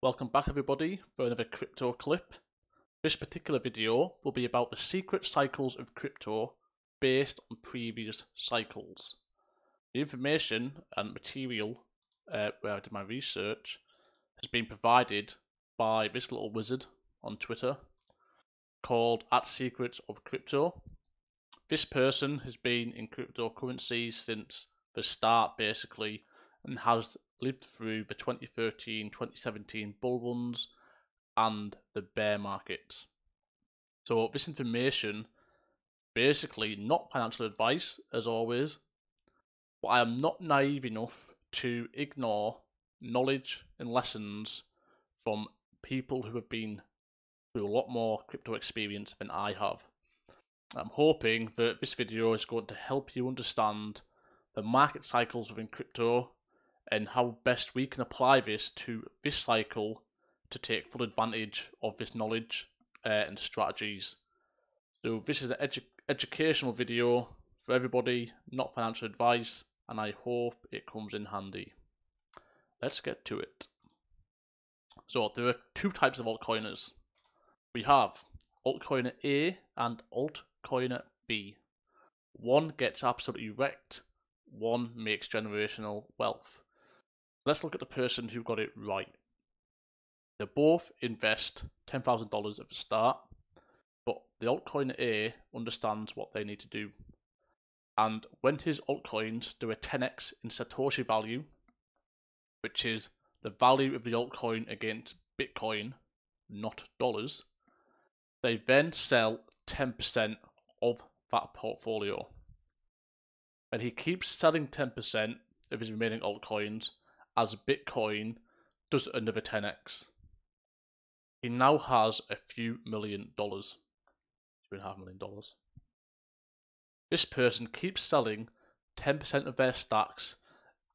Welcome back everybody for another crypto clip. This particular video will be about the secret cycles of crypto based on previous cycles. The information and material where I did my research has been provided by this little wizard on Twitter called @SecretsOfCrypto. This person has been in cryptocurrencies since the start basically and has lived through the 2013-2017 bull runs and the bear markets. So this information, basically not financial advice as always, but I am not naive enough to ignore knowledge and lessons from people who have been through a lot more crypto experience than I have. I'm hoping that this video is going to help you understand the market cycles within crypto and how best we can apply this to this cycle to take full advantage of this knowledge and strategies. So this is an educational video for everybody, not financial advice, and I hope it comes in handy. Let's get to it. So there are two types of altcoiners. We have altcoiner A and altcoiner B. One gets absolutely wrecked, one makes generational wealth. Let's look at the person who got it right. They both invest $10,000 at the start, but the altcoiner A understands what they need to do. And when his altcoins do a 10x in Satoshi value, which is the value of the altcoin against Bitcoin, not dollars, they then sell 10% of that portfolio. And he keeps selling 10% of his remaining altcoins as Bitcoin does another 10x. He now has a few $1 million, $2.5 million. This person keeps selling 10% of their stacks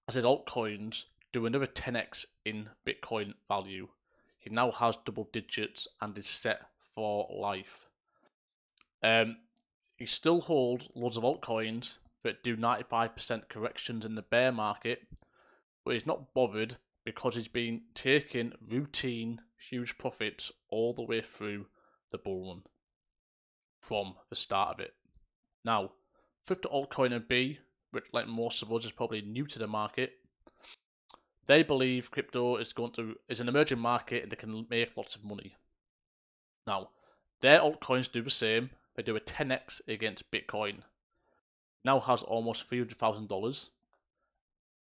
as his altcoins do another 10x in Bitcoin value. He now has double digits and is set for life. He still holds loads of altcoins that do 95% corrections in the bear market, but he's not bothered because he's been taking routine huge profits all the way through the bull run from the start of it. Now, flip to altcoiner B, which like most of us is probably new to the market. They believe crypto is an emerging market and they can make lots of money. Now, their altcoins do the same. They do a 10x against Bitcoin. Now has almost $300,000.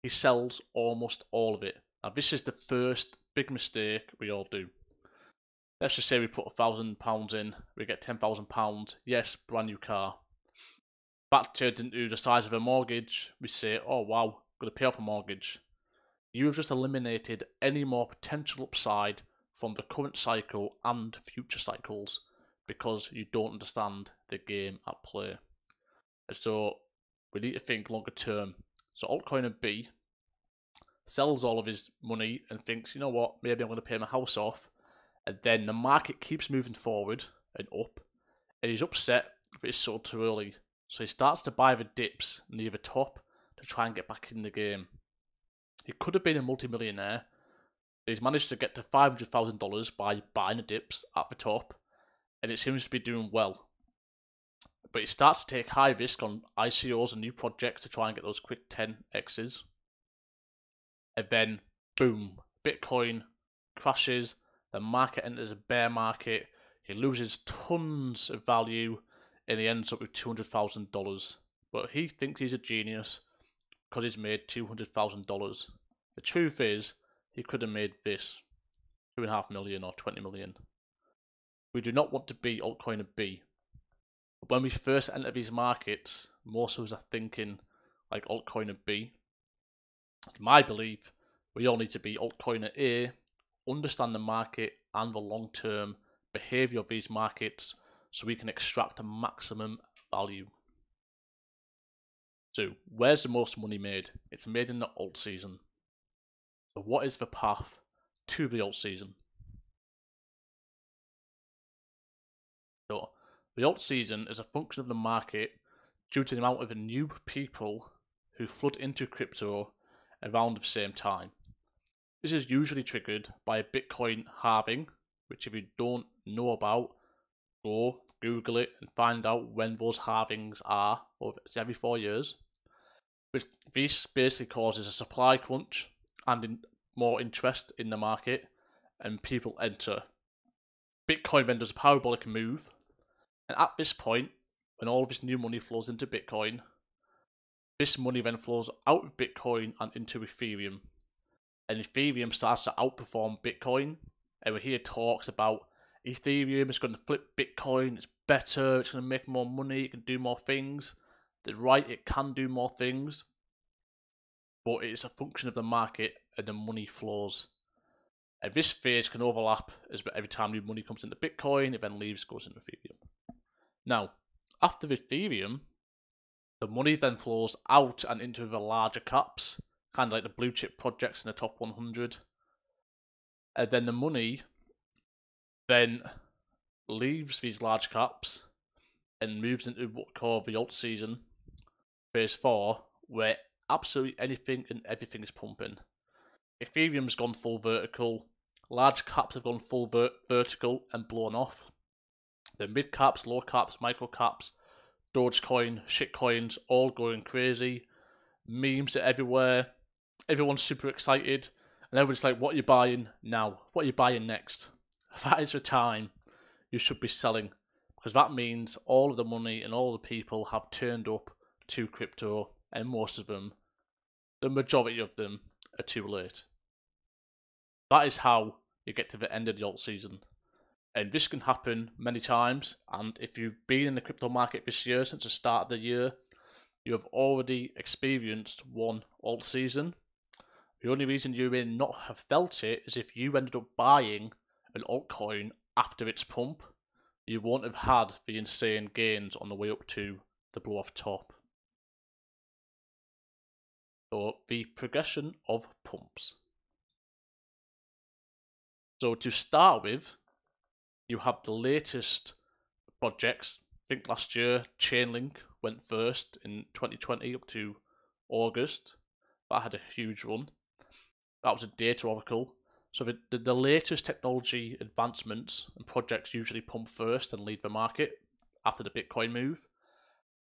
He sells almost all of it. Now this is the first big mistake we all do. Let's just say we put £1,000 in, we get £10,000. Yes, brand new car. That turns into the size of a mortgage. We say, oh wow, going to pay off a mortgage. You have just eliminated any more potential upside from the current cycle and future cycles because you don't understand the game at play. And so we need to think longer term. So altcoiner B sells all of his money and thinks, you know what, maybe I'm going to pay my house off. And then the market keeps moving forward and up, and he's upset that it's sold too early. So he starts to buy the dips near the top to try and get back in the game. He could have been a multimillionaire. He's managed to get to $500,000 by buying the dips at the top, and it seems to be doing well. But he starts to take high risk on ICOs and new projects to try and get those quick 10x's. And then, boom, Bitcoin crashes, the market enters a bear market, he loses tons of value, and he ends up with $200,000. But he thinks he's a genius because he's made $200,000. The truth is, he could have made this, $2.5 million or 20 million. We do not want to be altcoiner B. But when we first enter these markets, most of us are thinking like altcoiner B. In my belief, we all need to be altcoiner A, understand the market and the long-term behavior of these markets so we can extract a maximum value. So, where's the most money made? It's made in the AltSeason. So what is the path to the AltSeason? So, the AltSeason is a function of the market due to the amount of new people who flood into crypto around the same time. This is usually triggered by a Bitcoin halving, which if you don't know about, go Google it and find out when those halvings are. It's every 4 years. Which this basically causes a supply crunch and more interest in the market, and people enter. Bitcoin then does a parabolic move, and at this point, when all of this new money flows into Bitcoin, this money then flows out of Bitcoin and into Ethereum. And Ethereum starts to outperform Bitcoin. And we hear talks about Ethereum is going to flip Bitcoin, it's better, it's going to make more money, it can do more things. They're right, it can do more things. But it's a function of the market and the money flows. And this phase can overlap as every time new money comes into Bitcoin, it then leaves, goes into Ethereum. Now, after Ethereum, the money then flows out and into the larger caps, kind of like the blue chip projects in the top 100. And then the money then leaves these large caps and moves into what we call the AltSeason, phase 4, where absolutely anything and everything is pumping. Ethereum's gone full vertical, large caps have gone full vertical and blown off. The mid caps, low caps, micro caps, Dogecoin, shitcoins, all going crazy. Memes are everywhere. Everyone's super excited. And everyone's like, what are you buying now? What are you buying next? That is the time you should be selling. Because that means all of the money and all the people have turned up to crypto. And most of them, the majority of them, are too late. That is how you get to the end of the AltSeason. And this can happen many times, and if you've been in the crypto market this year since the start of the year, you have already experienced one AltSeason. The only reason you may not have felt it is if you ended up buying an altcoin after its pump, you won't have had the insane gains on the way up to the blow off top. So the progression of pumps. So to start with, you have the latest projects. I think last year Chainlink went first in 2020 up to August. That had a huge run. That was a data oracle. So the latest technology advancements and projects usually pump first and lead the market after the Bitcoin move.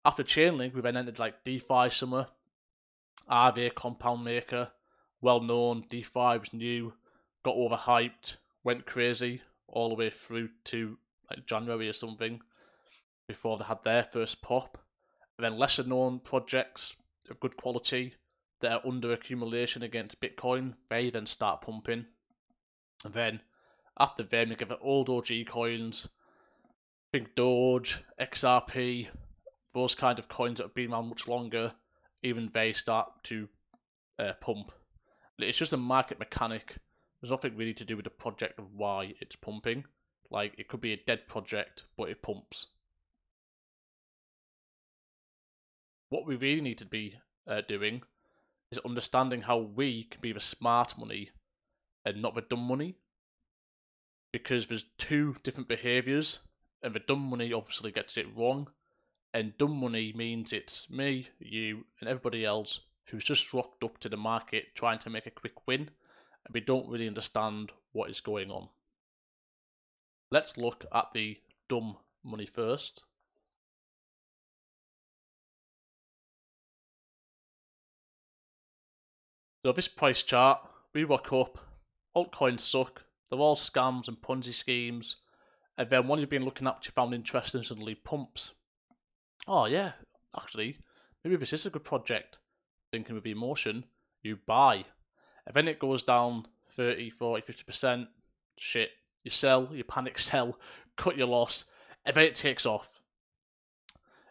After Chainlink, we then entered like DeFi summer, Aave compound maker, well known. DeFi was new, got overhyped, went crazy all the way through to like January or something before they had their first pop. And then lesser known projects of good quality that are under accumulation against Bitcoin, they then start pumping. And then after them, you get the old OG coins, think Doge, XRP, those kind of coins that have been around much longer, even they start to pump. It's just a market mechanic. There's nothing really to do with the project of why it's pumping. Like, it could be a dead project, but it pumps. What we really need to be doing is understanding how we can be the smart money and not the dumb money. Because there's two different behaviours, and the dumb money obviously gets it wrong. And dumb money means it's me, you, and everybody else who's just rocked up to the market trying to make a quick win, and we don't really understand what is going on. Let's look at the dumb money first. So this price chart, we rock up, altcoins suck, they're all scams and Ponzi schemes, and then one you've been looking at, you found interesting, suddenly pumps. Oh yeah, actually, maybe this is a good project. Thinking with the emotion, you buy. And then it goes down 30, 40, 50%. Shit. You sell, you panic sell, cut your loss, and then it takes off.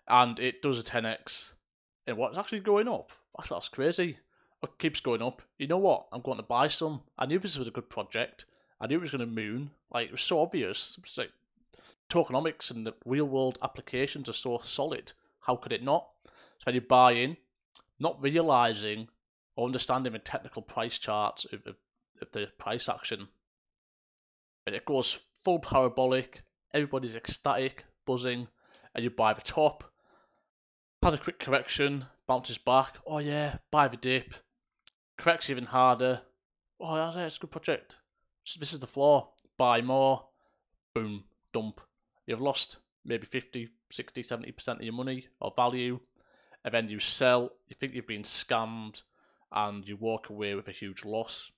And it does a 10x. And what's actually going up? That's crazy. It keeps going up. You know what? I'm going to buy some. I knew this was a good project. I knew it was going to moon. Like, it was so obvious. It was like, tokenomics and the real world applications are so solid. How could it not? So then you buy in, not realizing or understanding the technical price charts of the price action. And it goes full parabolic, everybody's ecstatic, buzzing, and you buy the top. Has a quick correction, bounces back, oh yeah, buy the dip. Corrects even harder, oh, that's a good project. This is the floor. Buy more. Boom, dump. You've lost maybe 50, 60, 70% of your money or value. And then you sell, you think you've been scammed, and you walk away with a huge loss.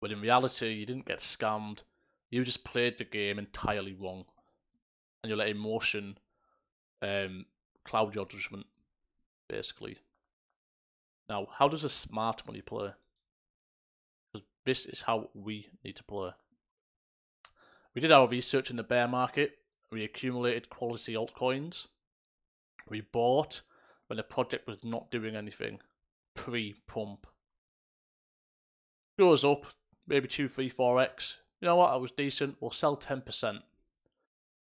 But in reality, you didn't get scammed. You just played the game entirely wrong. And you let emotion cloud your judgment, basically. Now, how does a smart money play? Because this is how we need to play. We did our research in the bear market. We accumulated quality altcoins. We bought when the project was not doing anything. Pre-pump. Goes up, maybe 2, 3, 4x. You know what, that was decent. We'll sell 10%.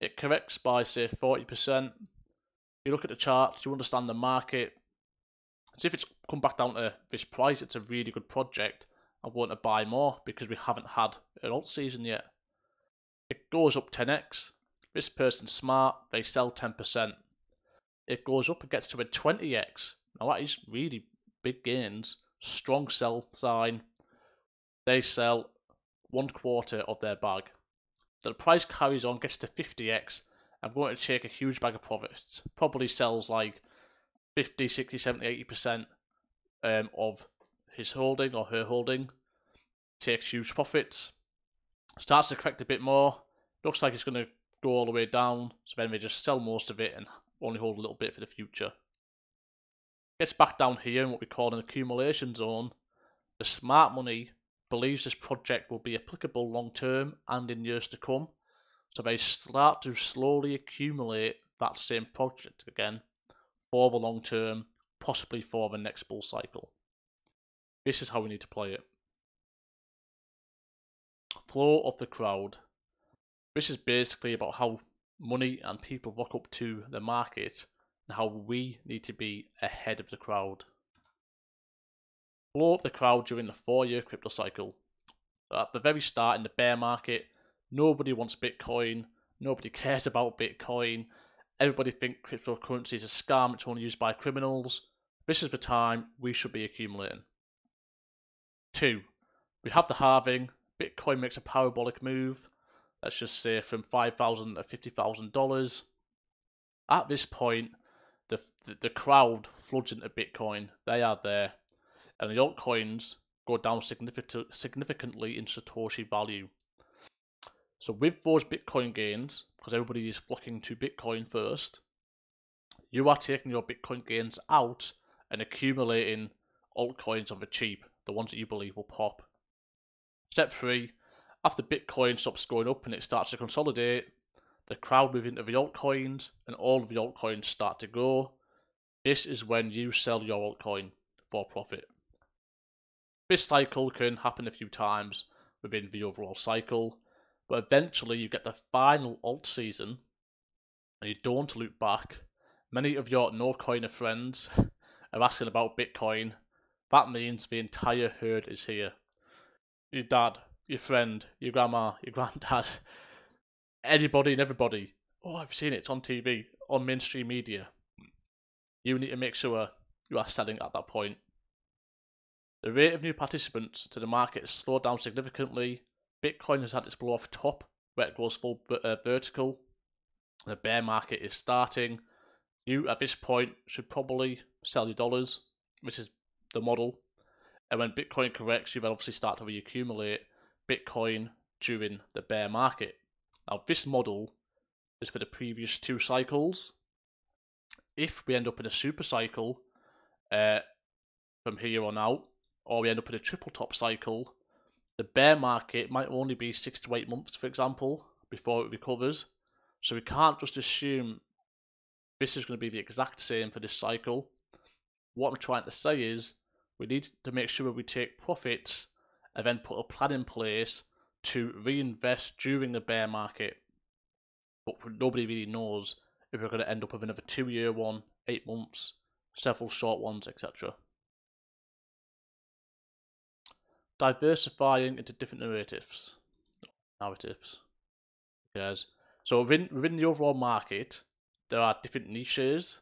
It corrects by, say, 40%. You look at the charts, you understand the market. So if it's come back down to this price, it's a really good project. I want to buy more because we haven't had an AltSeason yet. It goes up 10x. This person's smart, they sell 10%. It goes up and gets to a 20x. Now that is really big gains. Strong sell sign. They sell 1/4 of their bag. So the price carries on, gets to 50x. I'm going to take a huge bag of profits. Probably sells like 50, 60, 70, 80% of his holding or her holding. Takes huge profits. Starts to correct a bit more. Looks like it's going to go all the way down. So then they just sell most of it and only hold a little bit for the future. Gets back down here in what we call an accumulation zone. The smart money believes this project will be applicable long term and in years to come. So they start to slowly accumulate that same project again for the long term, possibly for the next bull cycle. This is how we need to play it. Flow of the crowd. This is basically about how money and people rock up to the market and how we need to be ahead of the crowd. Flow of the crowd during the 4-year crypto cycle. At the very start in the bear market, nobody wants Bitcoin, nobody cares about Bitcoin, everybody thinks cryptocurrency is a scam, it's only used by criminals. This is the time we should be accumulating. 2, we have the halving, Bitcoin makes a parabolic move, let's just say from $5,000 to $50,000. At this point, the crowd floods into Bitcoin, they are there, and the altcoins go down significantly in Satoshi value. So with those Bitcoin gains, because everybody is flocking to Bitcoin first, you are taking your Bitcoin gains out and accumulating altcoins on the cheap, the ones that you believe will pop. Step 3, after Bitcoin stops going up and it starts to consolidate, the crowd move into the altcoins and all of the altcoins start to go. This is when you sell your altcoin for profit. This cycle can happen a few times within the overall cycle, but eventually you get the final AltSeason and you don't look back. Many of your no-coiner friends are asking about Bitcoin. That means the entire herd is here. Your dad, your friend, your grandma, your granddad, anybody and everybody. Oh, I've seen it on TV, on mainstream media. You need to make sure you are selling at that point. The rate of new participants to the market has slowed down significantly. Bitcoin has had its blow off top, where it goes full vertical. The bear market is starting. You, at this point, should probably sell your dollars, which is the model. And when Bitcoin corrects, you then obviously start to reaccumulate Bitcoin during the bear market. Now, this model is for the previous 2 cycles. If we end up in a super cycle from here on out, or we end up in a triple top cycle, the bear market might only be 6 to 8 months, for example, before it recovers. So we can't just assume this is going to be the exact same for this cycle. What I'm trying to say is we need to make sure we take profits and then put a plan in place to reinvest during the bear market. But nobody really knows if we're going to end up with another 2-year one, 8 months, several short ones, etc. Diversifying into different narratives. Yes. So within the overall market, there are different niches.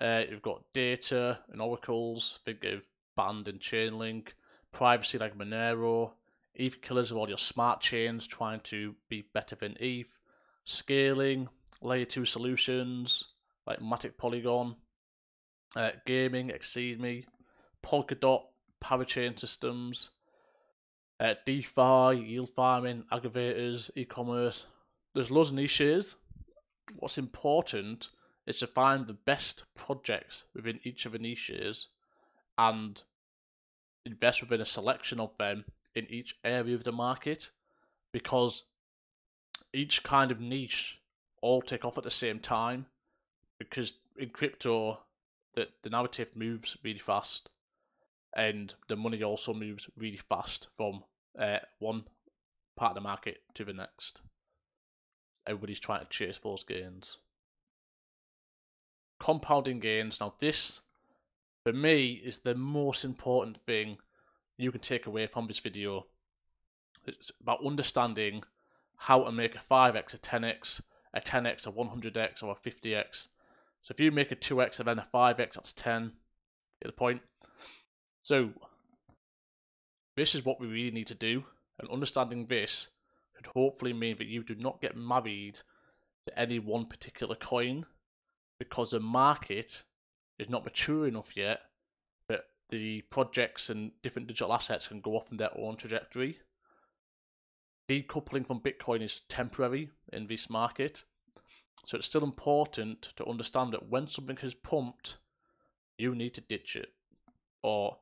You've got data and oracles. Think of Band and Chainlink. privacy like Monero, ETH killers of all your smart chains trying to be better than ETH, scaling, layer 2 solutions like Matic Polygon, gaming, Exceed Me, Polkadot, parachain systems, DeFi, yield farming, aggregators, e-commerce. There's loads of niches. What's important is to find the best projects within each of the niches and invest within a selection of them in each area of the market, because each kind of niche all take off at the same time, because in crypto the narrative moves really fast and the money also moves really fast from one part of the market to the next. Everybody's trying to chase those gains. Compounding gains. Now this, for me, is the most important thing you can take away from this video. It's about understanding how to make a 5x, a 10x, a 10x, a 100x, or a 50x. So if you make a 2x and then a 5x, that's 10. Get the point? So this is what we really need to do, and understanding this should hopefully mean that you do not get married to any one particular coin, because the market is not mature enough yet that the projects and different digital assets can go off in their own trajectory. Decoupling from Bitcoin is temporary in this market, so it's still important to understand that when something is pumped, you need to ditch it or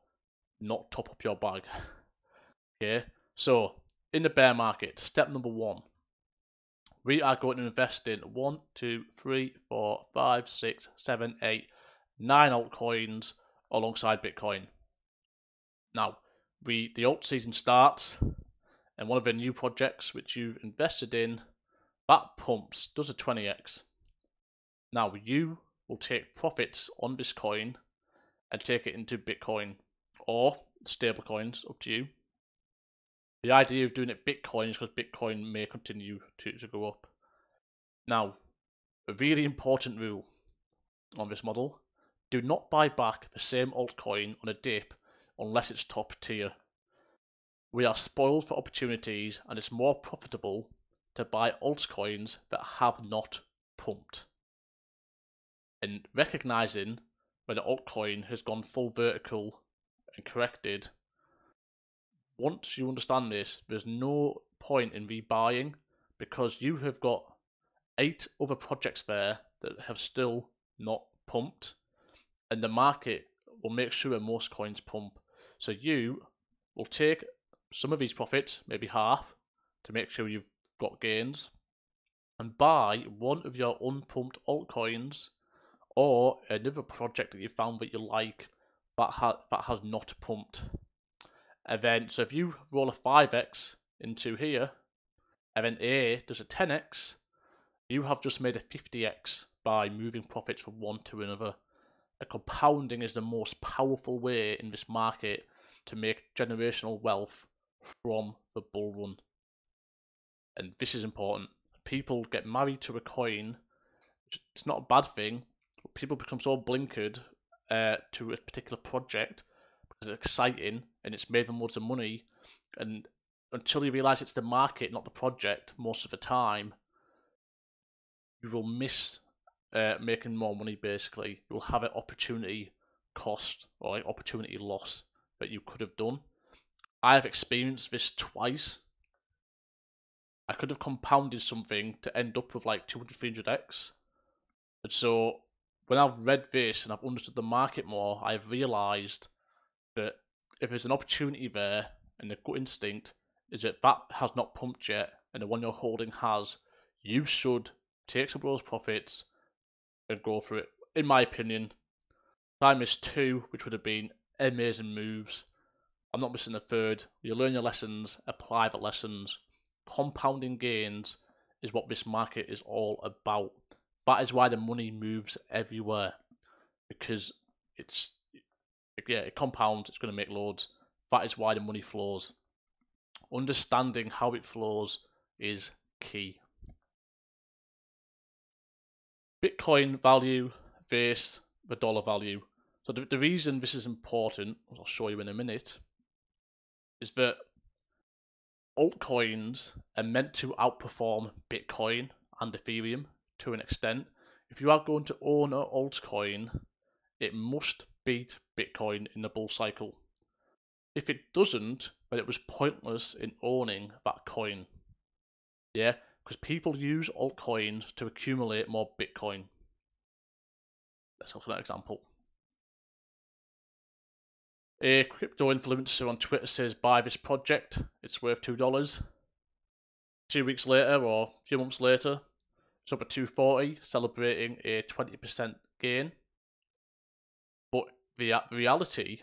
not top up your bag. Okay, so in the bear market, step number 1, we are going to invest in 1, 2, 3, 4, 5, 6, 7, 8, 9 altcoins alongside Bitcoin. Now, the AltSeason starts, and one of the new projects which you've invested in, that pumps, does a 20x. Now, you will take profits on this coin and take it into Bitcoin or stable coins, up to you. The idea of doing it Bitcoin is because Bitcoin may continue to go up. Now, a really important rule on this model: do not buy back the same altcoin on a dip unless it's top tier. We are spoiled for opportunities, and it's more profitable to buy altcoins that have not pumped. And recognizing when an altcoin has gone full vertical and corrected, once you understand this, there's no point in rebuying, because you have got 8 other projects there that have still not pumped, and the market will make sure most coins pump. So you will take some of these profits, maybe half, to make sure you've got gains, and buy one of your unpumped altcoins or another project that you found that you like that has not pumped. And then, so if you roll a 5x into here, and then A does a 10x, you have just made a 50x by moving profits from one to another. And compounding is the most powerful way in this market to make generational wealth from the bull run. And this is important. People get married to a coin. It's not a bad thing. People become so blinkered to a particular project because it's exciting and it's made them loads of money, and until you realise it's the market, not the project, most of the time, you will miss making more money. Basically, you'll have an opportunity cost or like opportunity loss that you could have done. I have experienced this twice. I could have compounded something to end up with like 200, 300x. And so when I've read this and I've understood the market more, I've realised that if there's an opportunity there and the gut instinct is that that has not pumped yet and the one you're holding has, you should take some of those profits and go for it. In my opinion, I missed 2, which would have been amazing moves. I'm not missing a third. You learn your lessons, apply the lessons. Compounding gains is what this market is all about. That is why the money moves everywhere, because it compounds, it's going to make loads. That is why the money flows. Understanding how it flows is key. Bitcoin value versus the dollar value. So the reason this is important, I'll show you in a minute, is that altcoins are meant to outperform Bitcoin and Ethereum to an extent. If you are going to own an altcoin, it must beat Bitcoin in the bull cycle. If it doesn't, then it was pointless in owning that coin. Yeah, because people use altcoins to accumulate more Bitcoin. Let's look at that example. A crypto influencer on Twitter says, buy this project, it's worth $2. 2 weeks later, or a few months later, it's up at 240, celebrating a 20% gain. But the reality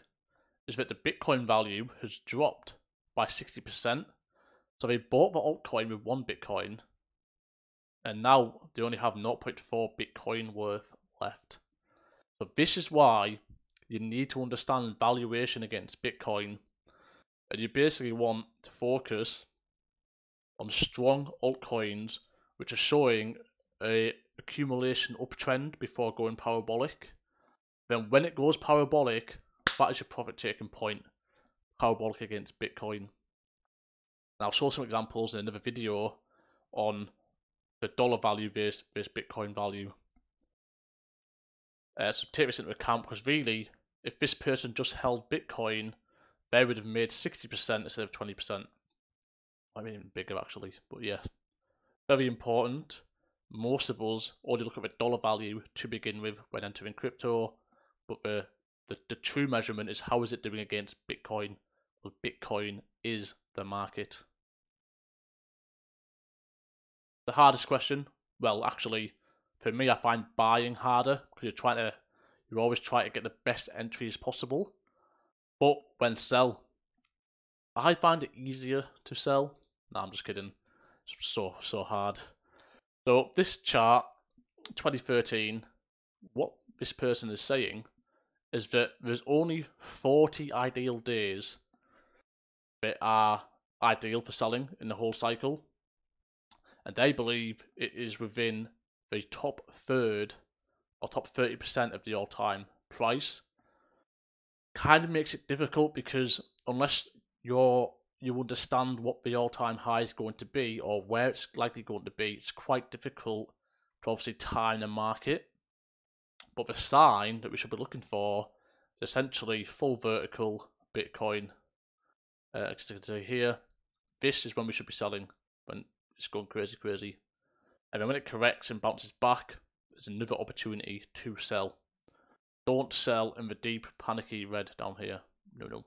is that the Bitcoin value has dropped by 60%. So they bought the altcoin with 1 Bitcoin, and now they only have 0.4 Bitcoin worth left. So this is why you need to understand valuation against Bitcoin, and you basically want to focus on strong altcoins which are showing a accumulation uptrend before going parabolic. Then when it goes parabolic, that is your profit taking point, parabolic against Bitcoin. And I'll show some examples in another video on the dollar value versus Bitcoin value. So take this into account, because really, if this person just held Bitcoin, they would have made 60% instead of 20%. I mean, even bigger actually, but yeah. Very important. Most of us only look at the dollar value to begin with when entering crypto, but the true measurement is how is it doing against Bitcoin. Well, Bitcoin is the market. The hardest question, well, actually, for me, I find buying harder, because you always try to get the best entries possible. But when sell, I find it easier to sell. No, I'm just kidding. It's so hard. So this chart, 2013, what this person is saying is that there's only 40 ideal days that are ideal for selling in the whole cycle. And they believe it is within the top third or top 30% of the all-time price. Kind of makes it difficult, because unless you understand what the all-time high is going to be or where it's likely going to be, it's quite difficult to obviously time the market. But the sign that we should be looking for is essentially full vertical Bitcoin. As you can see here, this is when we should be selling, when it's going crazy. And then when it corrects and bounces back, there's another opportunity to sell. Don't sell in the deep panicky red down here. No.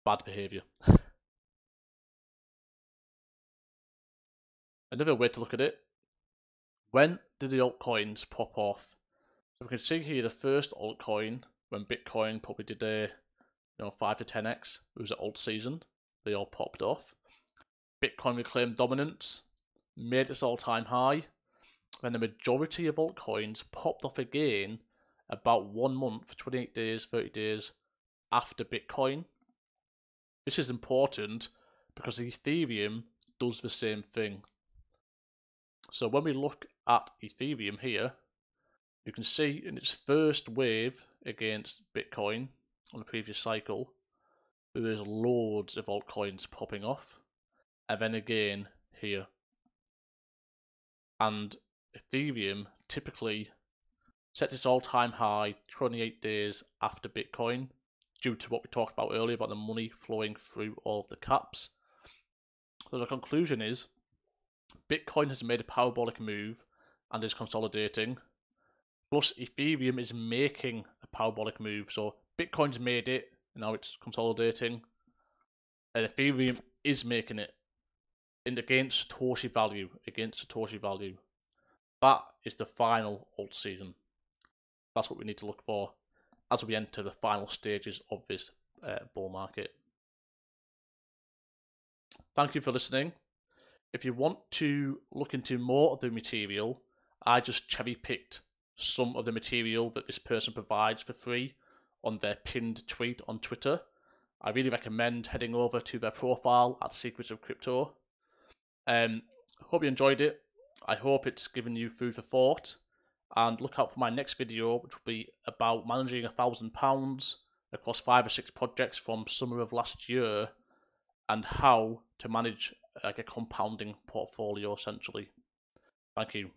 Bad behaviour. Another way to look at it, when did the altcoins pop off? So we can see here the first altcoin, when Bitcoin probably did a 5 to 10x, it was at AltSeason. They all popped off. Bitcoin reclaimed dominance, made its all-time high. Then the majority of altcoins popped off again about 1 month, 28 days, 30 days after Bitcoin. This is important because Ethereum does the same thing. So when we look at Ethereum here, you can see in its first wave against Bitcoin on the previous cycle, there is loads of altcoins popping off, and then again here. And Ethereum typically sets its all-time high 28 days after Bitcoin, due to what we talked about earlier about the money flowing through all of the caps. So the conclusion is, Bitcoin has made a parabolic move and is consolidating, plus Ethereum is making a parabolic move. So Bitcoin's made it, and now it's consolidating, and Ethereum is making it against Satoshi value. That is the final AltSeason. That's what we need to look for as we enter the final stages of this bull market. Thank you for listening. If you want to look into more of the material, I just cherry picked some of the material that this person provides for free on their pinned tweet on Twitter. I really recommend heading over to their profile at Secrets of Crypto. Hope you enjoyed it. I hope it's given you food for thought. And look out for my next video, which will be about managing £1,000 across 5 or 6 projects from summer of last year, and how to manage like a compounding portfolio essentially. Thank you.